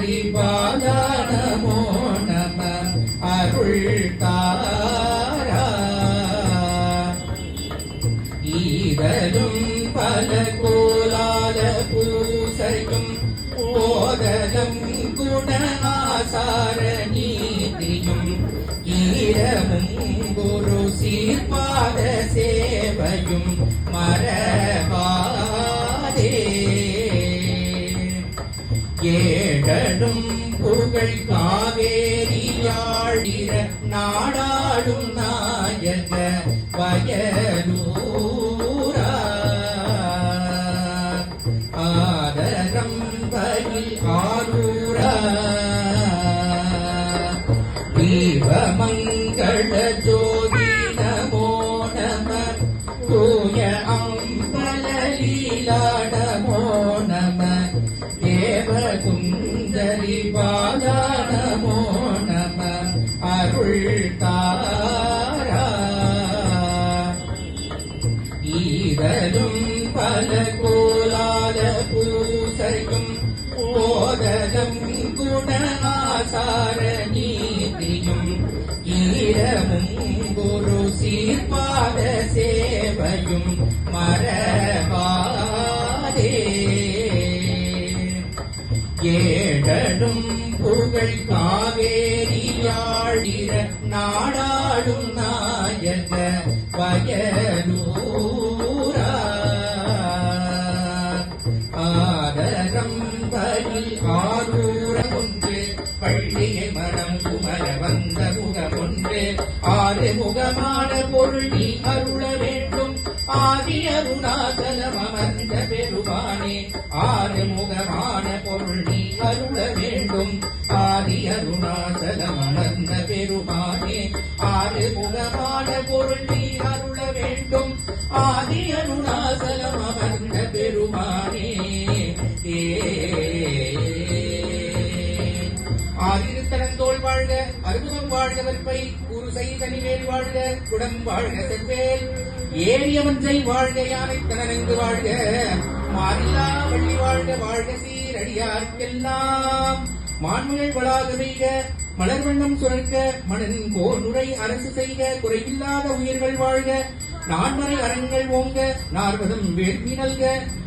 சுந்தரி பாலா நமோ நம அருள் தாரா ஈரலும் பல கோலால பூசையும் போதலும் குண ஆசார நீதியும் ஈரமும் குரு சீர்பாத சேவையும் மரபாதே ஏழடும் புகழ் காவேரியாழிர நாடாடும் நாயக வயலூரா ஆதரம் பயில் ஆரூரா தீபமங்கள ஜோதி நமோ நம தூய அம்பல லீலா நமோ நம தேவகுந்தரி பாலா நமோ நம அருள் தாரா ஈரலும் பல கோலால பூசையும் போதலும் குண ஆசார நீதியும் ஈரமும் குரு சீர்பாத சேவையும் மரபாதே ஏழடும் புகழ் காவேரியாழிர நாடாடும் நாயக வயலூரா ஆதரம் பயில் ஆரூர ஒன்று பள்ளியை மனம் குமர வந்த முகம் ஒன்று ஆறு முகமான பொருள் நீ அருள வேண்டும் ஆதி அருணாசலம் அமர்ந்த பெருமானே ஆறு முகமான பொருள் நீ அருள வேண்டும் ஆதி அருணாசலம் அமர்ந்த பெருமானே ஆறு முகமான பொருள் நீ அருள வேண்டும் ஆதி அருணாசலம் அமர்ந்த பெருமானே ஆதிருத்தரந்தோள் வாழ்க அற்புதம் வாழ்க வெற்பை குருசை தனிவேல் வாழ்க குடம் வாழ்க செவ்வேல் ஏரியவன்றை வாழ்க யானை தனங்கு வாழ்க மாறில்லா வள்ளி வாழ்க வாழ்க சீரடியார்க்கெல்லாம் மான்முகள் வளாக செய்க மலர்வண்ணம் சுரக்க மணன் கோனுரை அரசு செய்க குறைவில்லாத உயிர்கள் வாழ்க நான்மறை அரண்கள் ஓங்க நாற்பதும் வேள்வி நல்க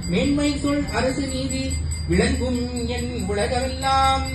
மேன்மை சொல் அரசு நீதி விளங்கும் என் உலகமெல்லாம்